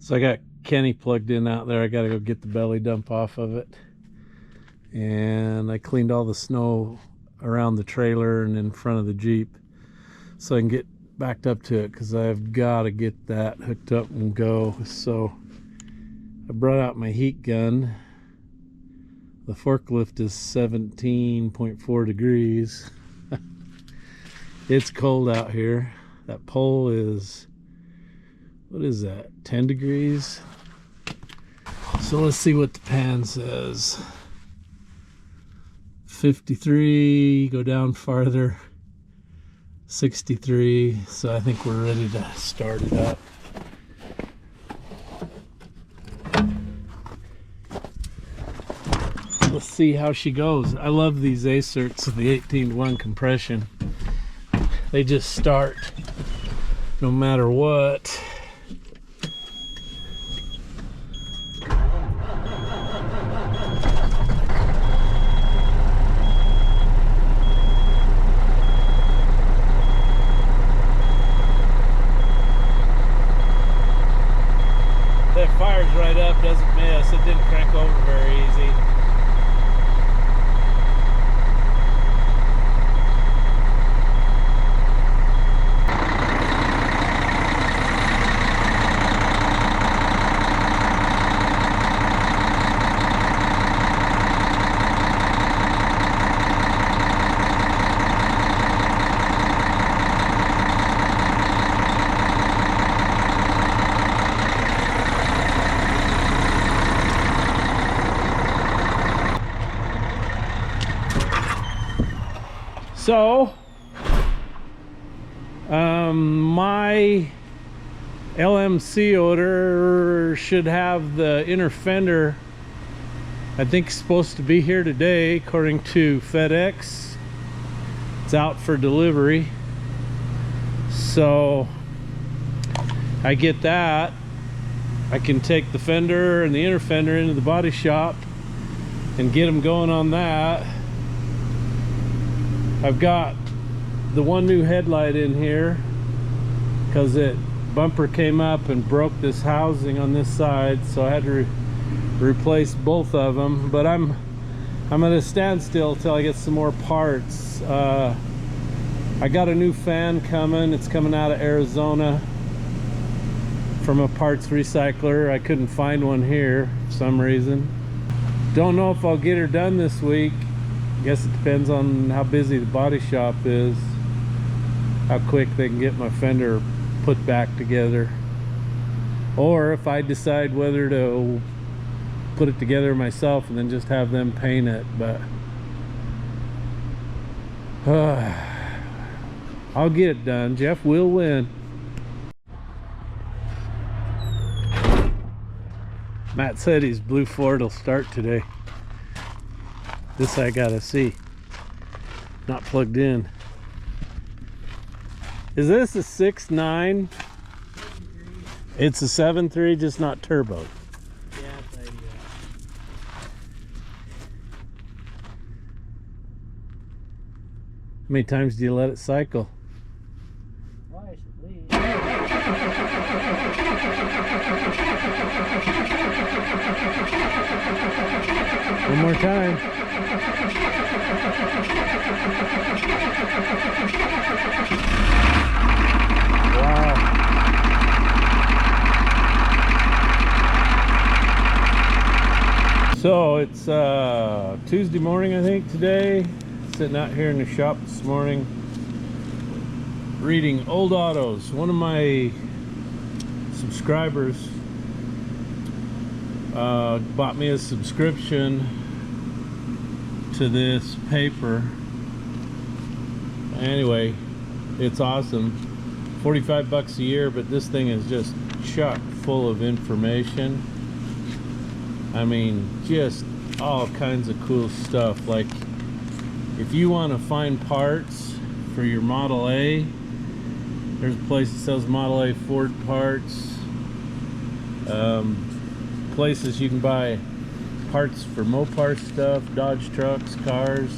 So I got Kenny plugged in out there. I got to go get the belly dump off of it. And I cleaned all the snow around the trailer and in front of the Jeep so I can get backed up to it, because I've got to get that hooked up and go. So I brought out my heat gun. The forklift is 17.4 degrees. It's cold out here. That pole is, what is that, 10 degrees? So let's see what the pan says. 53, go down farther, 63. So I think we're ready to start it up. Let's see how she goes. I love these Acerts, the 18-to-1 compression. They just start no matter what. That fires right up, doesn't miss. It didn't crank over very easy. So, my LMC order should have the inner fender, I think, supposed to be here today according to FedEx. It's out for delivery. So, I get that. I can take the fender and the inner fender into the body shop and get them going on that. I've got the one new headlight in here because it bumper came up and broke this housing on this side, so I had to replace both of them. But I'm at a standstill till I get some more parts. I got a new fan coming. It's coming out of Arizona from a parts recycler. I couldn't find one here for some reason. Don't know if I'll get her done this week. Guess it depends on how busy the body shop is, how quick they can get my fender put back together, or if I decide whether to put it together myself and then just have them paint it. But I'll get it done. Jeff will win. Matt said his blue Ford will start today. This I gotta see. Not plugged in. Is this a 6.9? It's a 7.3, just not turbo. Yeah, it's idea. How many times do you let it cycle? Twice at least. One more time. Wow. So it's Tuesday morning, I think, today. Sitting out here in the shop this morning reading old autos. One of my subscribers bought me a subscription to this paper. Anyway, it's awesome. 45 bucks a year, but this thing is just chock full of information. I mean, just all kinds of cool stuff. Like, if you want to find parts for your Model A, there's a place that sells Model A Ford parts. Places you can buy parts for Mopar stuff, Dodge trucks, cars,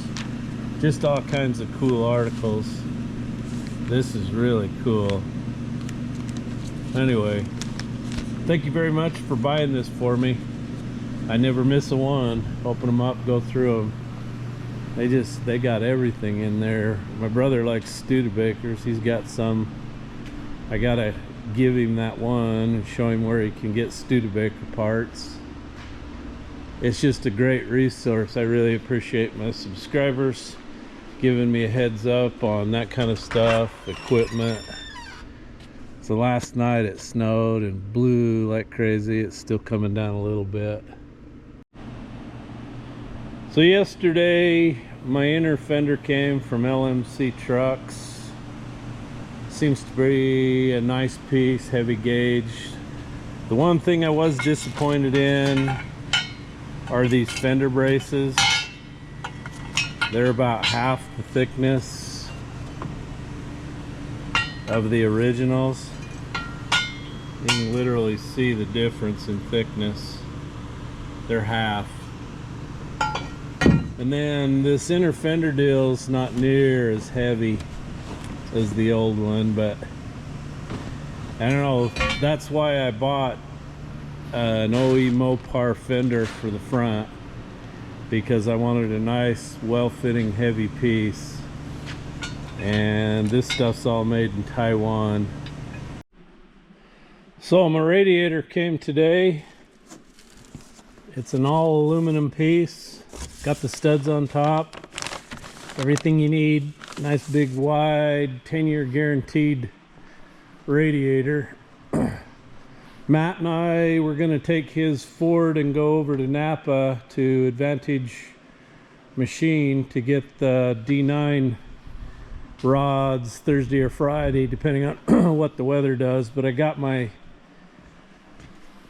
just all kinds of cool articles. This is really cool. Anyway, thank you very much for buying this for me. I never miss a one. Open them up, go through them. They got everything in there. My brother likes Studebakers. He's got some. I gotta give him that one and show him where he can get Studebaker parts. It's just a great resource. I really appreciate my subscribers giving me a heads up on that kind of stuff, equipment. So last night it snowed and blew like crazy. It's still coming down a little bit. So yesterday my inner fender came from LMC Trucks. Seems to be a nice piece, heavy gauge. The one thing I was disappointed in are these fender braces. They're about half the thickness of the originals. You can literally see the difference in thickness. They're half. And then this inner fender deal's not near as heavy as the old one, but I don't know, that's why I bought an OE Mopar fender for the front, because I wanted a nice, well-fitting, heavy piece. And this stuff's all made in Taiwan. So my radiator came today. It's an all aluminum piece. Got the studs on top. Everything you need. Nice big wide 10-year guaranteed radiator. Matt and I were going to take his Ford and go over to Napa to Advantage Machine to get the D9 rods Thursday or Friday, depending on what the weather does. But I got my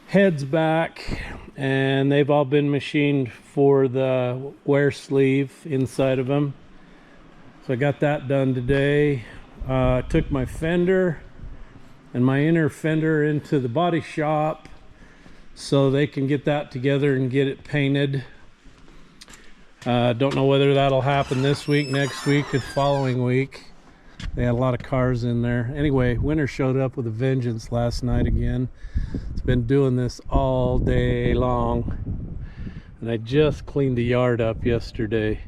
heads back and they've all been machined for the wear sleeve inside of them. So I got that done today. Took my fender and my inner fender into the body shop so they can get that together and get it painted. Don't know whether that'll happen this week, next week, or the following week. They had a lot of cars in there. Anyway, winter showed up with a vengeance last night again. It's been doing this all day long. And I just cleaned the yard up yesterday.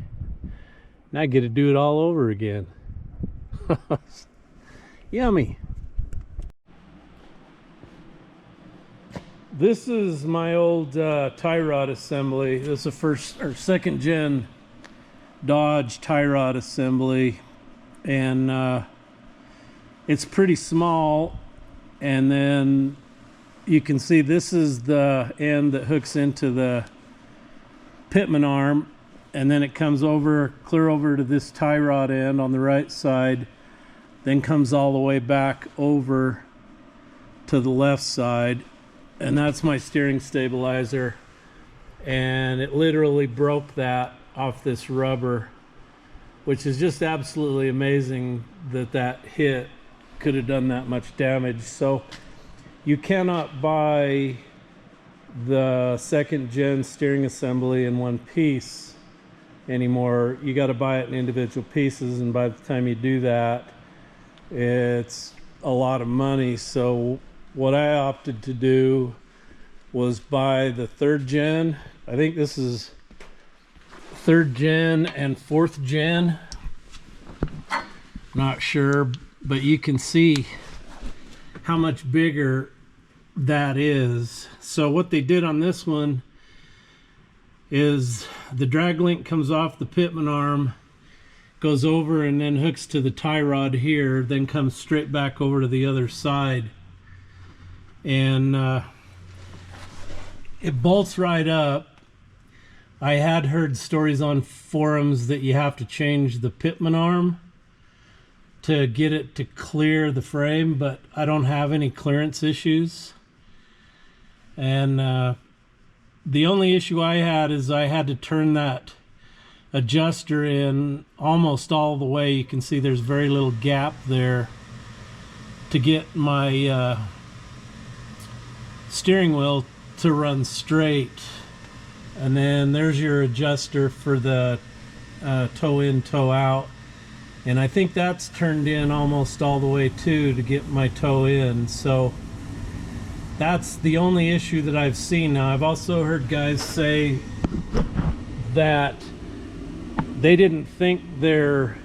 Now I get to do it all over again. Yummy. This is my old tie rod assembly. This is a first or second gen Dodge tie rod assembly, and it's pretty small. And then you can see this is the end that hooks into the pitman arm, and then it comes over clear over to this tie rod end on the right side, then comes all the way back over to the left side. And that's my steering stabilizer, and it literally broke that off this rubber, which is just absolutely amazing that that hit could have done that much damage. So you cannot buy the second gen steering assembly in one piece anymore. You got to buy it in individual pieces, and by the time you do that, it's a lot of money. So what I opted to do was buy the third gen. I think this is third gen and fourth gen. Not sure, but you can see how much bigger that is. So what they did on this one is the drag link comes off the pitman arm, goes over and then hooks to the tie rod here, then comes straight back over to the other side. And it bolts right up. I had heard stories on forums that you have to change the pitman arm to get it to clear the frame, but I don't have any clearance issues. And the only issue I had is I had to turn that adjuster in almost all the way. You can see there's very little gap there to get my steering wheel to run straight. And then there's your adjuster for the toe in, toe out. And I think that's turned in almost all the way too to get my toe in. So that's the only issue that I've seen. Now, I've also heard guys say that they didn't think their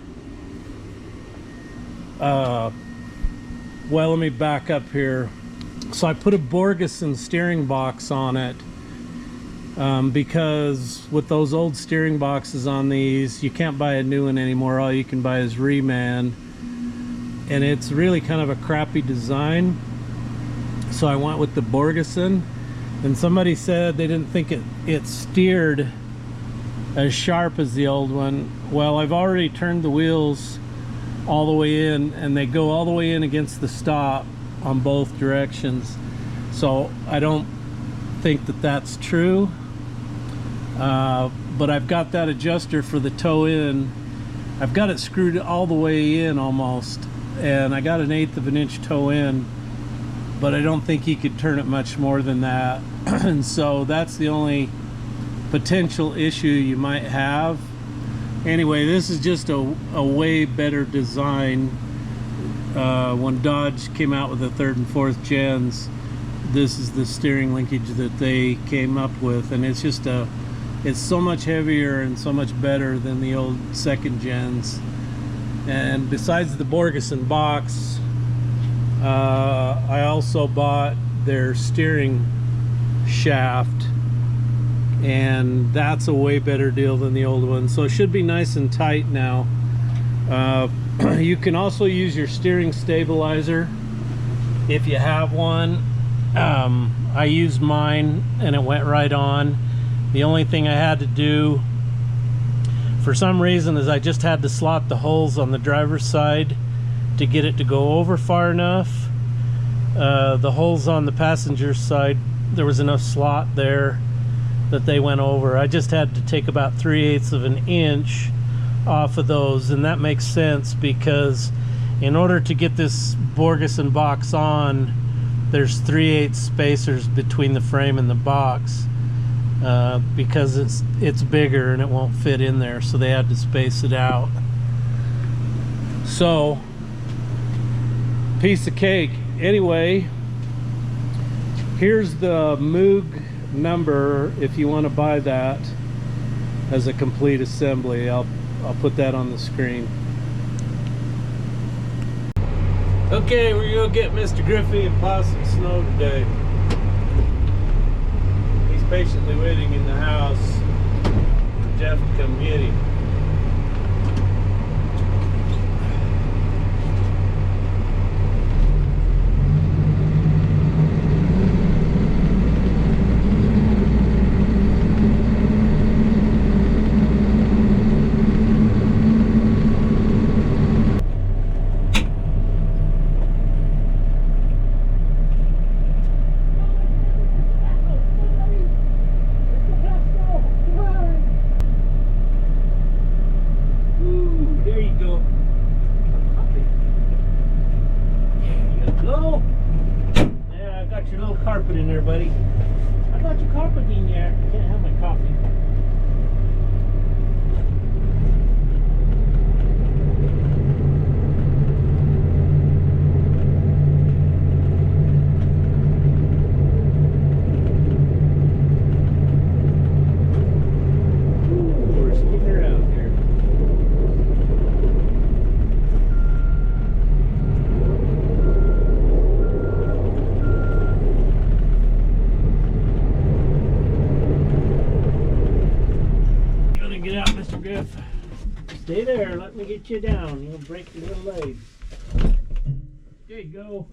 well, let me back up here. So I put a Borgeson steering box on it because with those old steering boxes on these, you can't buy a new one anymore. All you can buy is reman, and it's really kind of a crappy design. So I went with the Borgeson, and somebody said they didn't think it steered as sharp as the old one. Well, I've already turned the wheels all the way in, and they go all the way in against the stop on both directions. So I don't think that that's true. But I've got that adjuster for the toe in. I've got it screwed all the way in almost, and I got an 1/8 of an inch toe in, but I don't think he could turn it much more than that. And so that's the only potential issue you might have. Anyway, this is just a way better design. When Dodge came out with the 3rd and 4th gens, this is the steering linkage that they came up with, and it's just it's so much heavier and so much better than the old 2nd gens. And besides the Borgeson box, I also bought their steering shaft, and that's a way better deal than the old one. So it should be nice and tight now. You can also use your steering stabilizer if you have one. I used mine and it went right on. The only thing I had to do for some reason is I just had to slot the holes on the driver's side to get it to go over far enough. The holes on the passenger side, there was enough slot there that they went over. I just had to take about 3/8 of an inch off of those, and that makes sense because in order to get this Borgeson box on, there's 3/8 spacers between the frame and the box, because it's bigger and it won't fit in there, so they had to space it out. So, piece of cake. Anyway, here's the Moog number if you want to buy that as a complete assembly. I'll put that on the screen. Okay, we're gonna get Mr. Griffey and plow some snow today. He's patiently waiting in the house for Jeff to come get him. Carpet in there, buddy. I got your carpet in there. Can't have my coffee. Ooh, we're skipping around here. Get out, Mr. Griff. Stay there. Let me get you down. You'll break your little legs. There you go.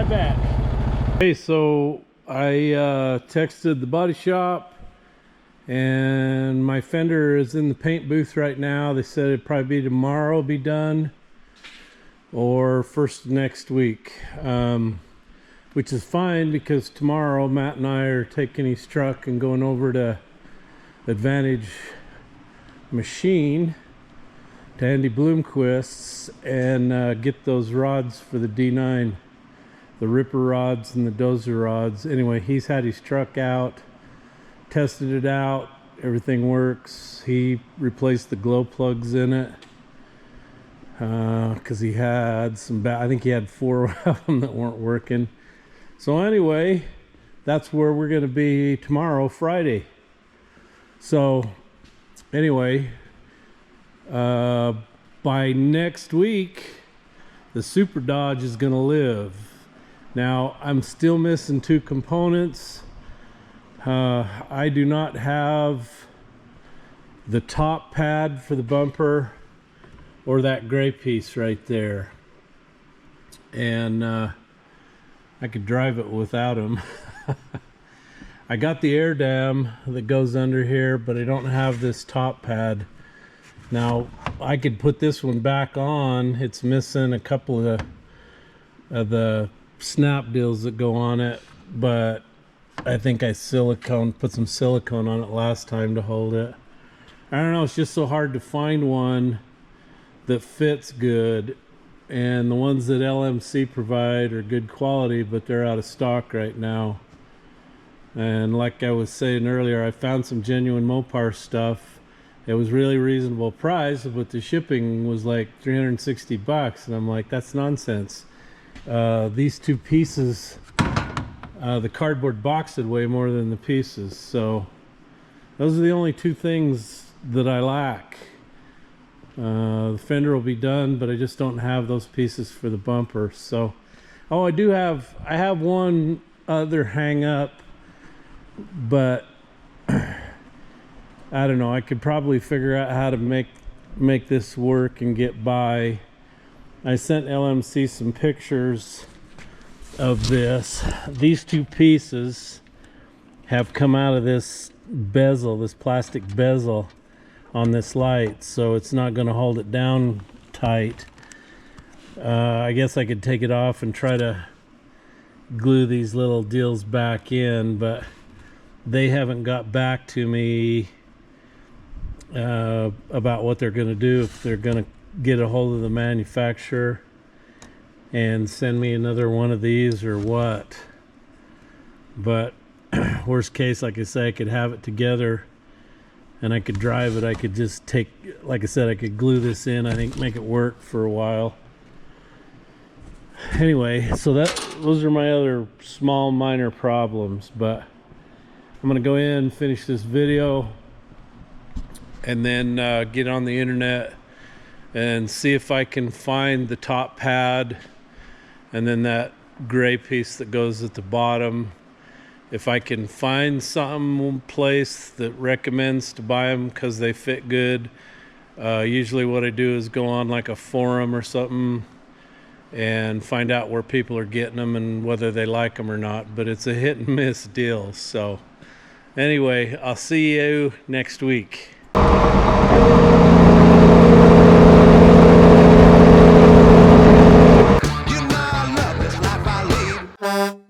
bet. Hey, so I texted the body shop, and my Fender is in the paint booth right now. They said it'd probably be tomorrow be done, or first next week, which is fine because tomorrow Matt and I are taking his truck and going over to Advantage Machine to Andy Bloomquist's and get those rods for the D9, the ripper rods and the dozer rods. Anyway, he's had his truck out, tested it out, everything works. He replaced the glow plugs in it because he had some I think he had 4 of them that weren't working. So anyway, that's where we're going to be tomorrow, Friday. So anyway, by next week the Super Dodge is going to live. Now I'm still missing 2 components. I do not have the top pad for the bumper or that gray piece right there, and I could drive it without them. I got the air dam that goes under here, but I don't have this top pad. Now I could put this one back on. It's missing a couple of the snap deals that go on it, but I think I put some silicone on it last time to hold it. I don't know, it's just so hard to find one that fits good, and the ones that LMC provide are good quality, but they're out of stock right now. And like I was saying earlier, I found some genuine Mopar stuff. It was really reasonable price, but the shipping was like 360 bucks, and I'm like, that's nonsense. These 2 pieces, the cardboard box would weigh more than the pieces, so those are the only 2 things that I lack. The fender will be done, but I just don't have those pieces for the bumper. So, oh, I have one other hang up, but I don't know, I could probably figure out how to make this work and get by. I sent LMC some pictures of this. These 2 pieces have come out of this bezel, this plastic bezel on this light, so it's not going to hold it down tight. I guess I could take it off and try to glue these little deals back in, but they haven't got back to me about what they're going to do, if they're going to get a hold of the manufacturer and send me another one of these or what. But worst case, like I say, I could have it together and I could drive it. I could just take, like I said, I could glue this in, I think, make it work for a while. Anyway, so those are my other small minor problems, but I'm gonna go in, finish this video, and then get on the internet and see if I can find the top pad and then that gray piece that goes at the bottom. If I can find some place that recommends to buy them because they fit good. Usually what I do is go on like a forum or something and find out where people are getting them and whether they like them or not, but it's a hit and miss deal. So anyway, I'll see you next week. You know I love this life I lead.